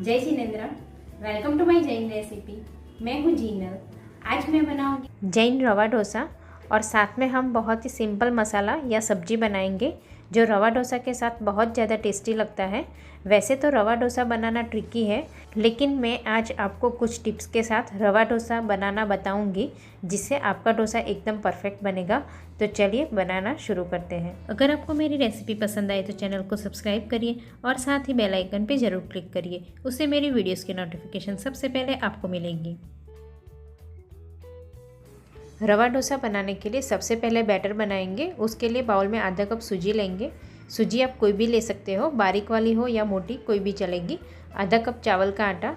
जय जिनेंद्र। Welcome to my Jain recipe. मैं हूँ जीनल। आज मैं बनाऊंगी जैन रवा डोसा और साथ में हम बहुत ही सिंपल मसाला या सब्जी बनाएंगे जो रवा डोसा के साथ बहुत ज़्यादा टेस्टी लगता है। वैसे तो रवा डोसा बनाना ट्रिकी है, लेकिन मैं आज आपको कुछ टिप्स के साथ रवा डोसा बनाना बताऊंगी जिससे आपका डोसा एकदम परफेक्ट बनेगा। तो चलिए बनाना शुरू करते हैं। अगर आपको मेरी रेसिपी पसंद आए तो चैनल को सब्सक्राइब करिए और साथ ही बेल आइकन पे ज़रूर क्लिक करिए, उससे मेरी वीडियोस की नोटिफिकेशन सबसे पहले आपको मिलेंगी। रवा डोसा बनाने के लिए सबसे पहले बैटर बनाएंगे। उसके लिए बाउल में आधा कप सूजी लेंगे। सूजी आप कोई भी ले सकते हो, बारीक वाली हो या मोटी कोई भी चलेगी। आधा कप चावल का आटा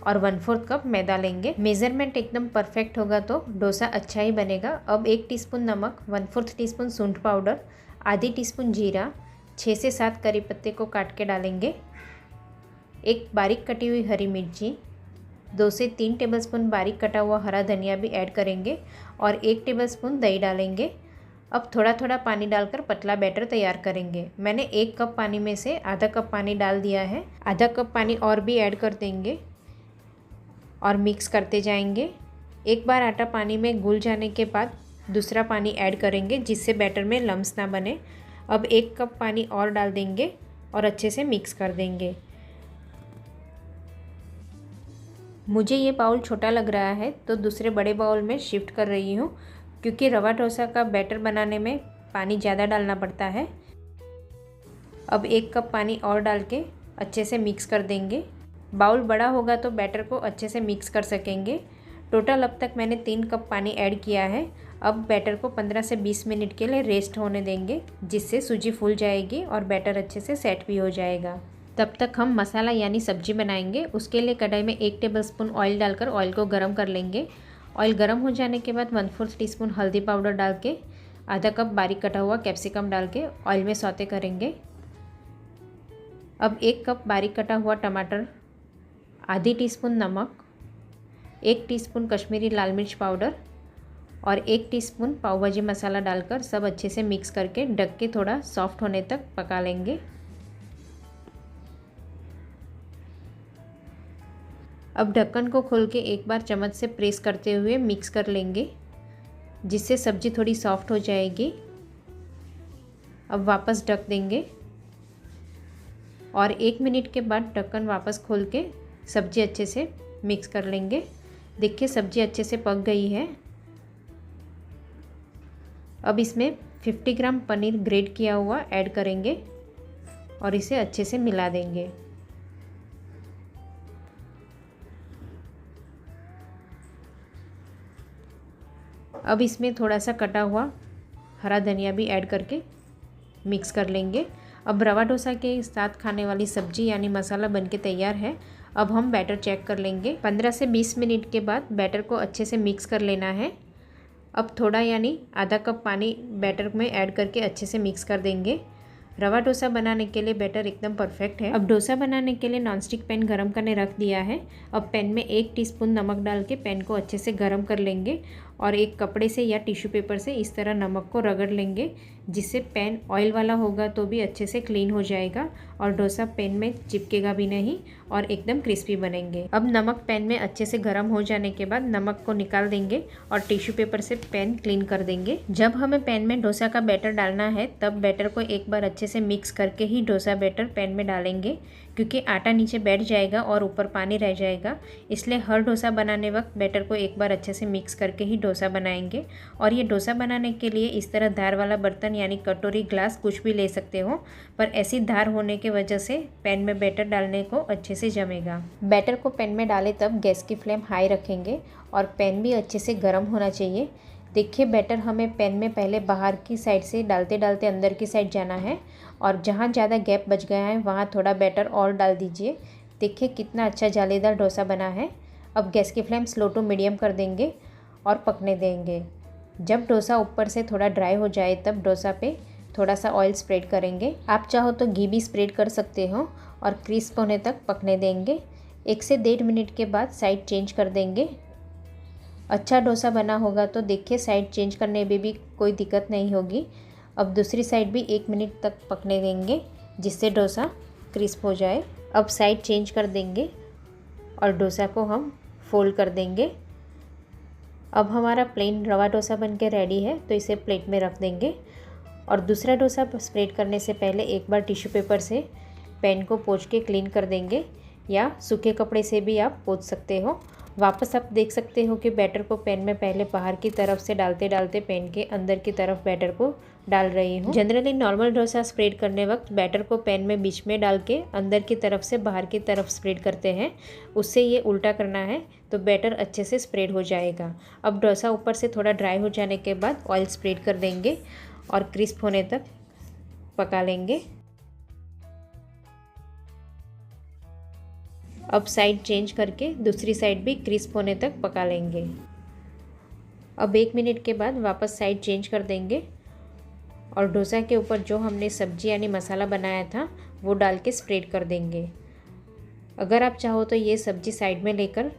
और 1/4 कप मैदा लेंगे। मेज़रमेंट एकदम परफेक्ट होगा तो डोसा अच्छा ही बनेगा। अब 1 टीस्पून नमक, 1/4 टीस्पून सूंठ पाउडर, आधी टीस्पून जीरा, 6 से 7 करी पत्ते को काट के डालेंगे। एक बारीक कटी हुई हरी मिर्ची, 2 से 3 टेबलस्पून बारीक कटा हुआ हरा धनिया भी ऐड करेंगे और 1 टेबलस्पून दही डालेंगे। अब थोड़ा थोड़ा पानी डालकर पतला बैटर तैयार करेंगे। मैंने 1 कप पानी में से आधा कप पानी डाल दिया है। आधा कप पानी और भी ऐड कर देंगे और मिक्स करते जाएंगे। एक बार आटा पानी में घुल जाने के बाद दूसरा पानी ऐड करेंगे जिससे बैटर में लम्स ना बने। अब 1 कप पानी और डाल देंगे और अच्छे से मिक्स कर देंगे। मुझे ये बाउल छोटा लग रहा है तो दूसरे बड़े बाउल में शिफ्ट कर रही हूँ, क्योंकि रवा डोसा का बैटर बनाने में पानी ज़्यादा डालना पड़ता है। अब 1 कप पानी और डाल के अच्छे से मिक्स कर देंगे। बाउल बड़ा होगा तो बैटर को अच्छे से मिक्स कर सकेंगे। टोटल अब तक मैंने 3 कप पानी ऐड किया है। अब बैटर को 15 से 20 मिनट के लिए रेस्ट होने देंगे, जिससे सूजी फूल जाएगी और बैटर अच्छे से सेट भी हो जाएगा। तब तक हम मसाला यानी सब्जी बनाएंगे। उसके लिए कढ़ाई में 1 टेबलस्पून ऑयल डालकर ऑयल को गर्म कर लेंगे। ऑयल गर्म हो जाने के बाद 1/4 टीस्पून हल्दी पाउडर डाल के आधा कप बारीक कटा हुआ कैप्सिकम डाल के ऑयल में सौते करेंगे। अब 1 कप बारीक कटा हुआ टमाटर, आधी टीस्पून नमक, 1 टीस्पून कश्मीरी लाल मिर्च पाउडर और 1 टीस्पून पाव भाजी मसाला डालकर सब अच्छे से मिक्स करके ढक के थोड़ा सॉफ्ट होने तक पका लेंगे। अब ढक्कन को खोल के एक बार चम्मच से प्रेस करते हुए मिक्स कर लेंगे, जिससे सब्ज़ी थोड़ी सॉफ्ट हो जाएगी। अब वापस ढक देंगे और 1 मिनट के बाद ढक्कन वापस खोल के सब्ज़ी अच्छे से मिक्स कर लेंगे। देखिए सब्ज़ी अच्छे से पक गई है। अब इसमें 50 ग्राम पनीर ग्रेट किया हुआ ऐड करेंगे और इसे अच्छे से मिला देंगे। अब इसमें थोड़ा सा कटा हुआ हरा धनिया भी ऐड करके मिक्स कर लेंगे। अब रवा डोसा के साथ खाने वाली सब्जी यानी मसाला बनके तैयार है। अब हम बैटर चेक कर लेंगे। 15 से 20 मिनट के बाद बैटर को अच्छे से मिक्स कर लेना है। अब थोड़ा यानी आधा कप पानी बैटर में ऐड करके अच्छे से मिक्स कर देंगे। रवा डोसा बनाने के लिए बैटर एकदम परफेक्ट है। अब डोसा बनाने के लिए नॉनस्टिक पैन गरम करने रख दिया है। अब पैन में 1 टीस्पून नमक डाल के पैन को अच्छे से गरम कर लेंगे और एक कपड़े से या टिश्यू पेपर से इस तरह नमक को रगड़ लेंगे, जिससे पैन ऑयल वाला होगा तो भी अच्छे से क्लीन हो जाएगा और डोसा पैन में चिपकेगा भी नहीं और एकदम क्रिस्पी बनेंगे। अब नमक पैन में अच्छे से गर्म हो जाने के बाद नमक को निकाल देंगे और टिश्यू पेपर से पैन क्लीन कर देंगे। जब हमें पैन में डोसा का बैटर डालना है तब बैटर को एक बार अच्छे से मिक्स करके ही डोसा बैटर पैन में डालेंगे, क्योंकि आटा नीचे बैठ जाएगा और ऊपर पानी रह जाएगा। इसलिए हर डोसा बनाने वक्त बैटर को एक बार अच्छे से मिक्स करके ही डोसा बनाएंगे। और ये डोसा बनाने के लिए इस तरह धार वाला बर्तन यानी कटोरी, ग्लास कुछ भी ले सकते हो, पर ऐसी धार होने की वजह से पैन में बैटर डालने को अच्छे से जमेगा। बैटर को पैन में डालें तब गैस की फ्लेम हाई रखेंगे और पैन भी अच्छे से गर्म होना चाहिए। देखिए बैटर हमें पैन में पहले बाहर की साइड से डालते डालते अंदर की साइड जाना है और जहाँ ज़्यादा गैप बच गया है वहाँ थोड़ा बैटर और डाल दीजिए। देखिए कितना अच्छा जालीदार डोसा बना है। अब गैस की फ्लेम स्लो टू मीडियम कर देंगे और पकने देंगे। जब डोसा ऊपर से थोड़ा ड्राई हो जाए तब डोसा पे थोड़ा सा ऑयल स्प्रेड करेंगे। आप चाहो तो घी भी स्प्रेड कर सकते हो और क्रिस्प होने तक पकने देंगे। 1 से 1.5 मिनट के बाद साइड चेंज कर देंगे। अच्छा डोसा बना होगा तो देखिए साइड चेंज करने में भी कोई दिक्कत नहीं होगी। अब दूसरी साइड भी 1 मिनट तक पकने देंगे, जिससे डोसा क्रिस्प हो जाए। अब साइड चेंज कर देंगे और डोसा को हम फोल्ड कर देंगे। अब हमारा प्लेन रवा डोसा बनके रेडी है, तो इसे प्लेट में रख देंगे। और दूसरा डोसा स्प्रेड करने से पहले एक बार टिश्यू पेपर से पैन को पोंछ के क्लीन कर देंगे, या सूखे कपड़े से भी आप पोंछ सकते हो। वापस आप देख सकते हो कि बैटर को पैन में पहले बाहर की तरफ से डालते डालते पैन के अंदर की तरफ बैटर को डाल रही हूँ। जनरली नॉर्मल डोसा स्प्रेड करने वक्त बैटर को पैन में बीच में डाल के अंदर की तरफ से बाहर की तरफ स्प्रेड करते हैं, उससे ये उल्टा करना है तो बैटर अच्छे से स्प्रेड हो जाएगा। अब डोसा ऊपर से थोड़ा ड्राई हो जाने के बाद ऑयल स्प्रेड कर देंगे और क्रिस्प होने तक पका लेंगे। अब साइड चेंज करके दूसरी साइड भी क्रिस्प होने तक पका लेंगे। अब 1 मिनट के बाद वापस साइड चेंज कर देंगे और डोसा के ऊपर जो हमने सब्जी यानी मसाला बनाया था वो डाल के स्प्रेड कर देंगे। अगर आप चाहो तो ये सब्जी साइड में लेकर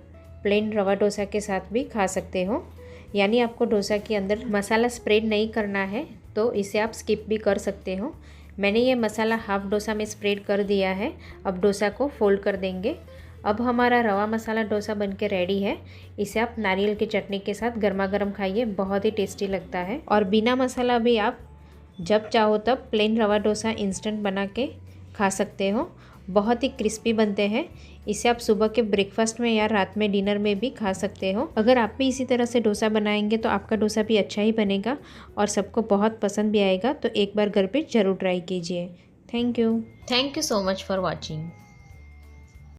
प्लेन रवा डोसा के साथ भी खा सकते हो, यानी आपको डोसा के अंदर मसाला स्प्रेड नहीं करना है तो इसे आप स्किप भी कर सकते हो। मैंने ये मसाला हाफ डोसा में स्प्रेड कर दिया है। अब डोसा को फोल्ड कर देंगे। अब हमारा रवा मसाला डोसा बनके रेडी है। इसे आप नारियल की चटनी के साथ गर्मा गर्म खाइए, बहुत ही टेस्टी लगता है। और बिना मसाला भी आप जब चाहो तब प्लेन रवा डोसा इंस्टेंट बना के खा सकते हो, बहुत ही क्रिस्पी बनते हैं। इसे आप सुबह के ब्रेकफास्ट में या रात में डिनर में भी खा सकते हो। अगर आप भी इसी तरह से डोसा बनाएंगे तो आपका डोसा भी अच्छा ही बनेगा और सबको बहुत पसंद भी आएगा। तो एक बार घर पे ज़रूर ट्राई कीजिए। Thank you so much for watching.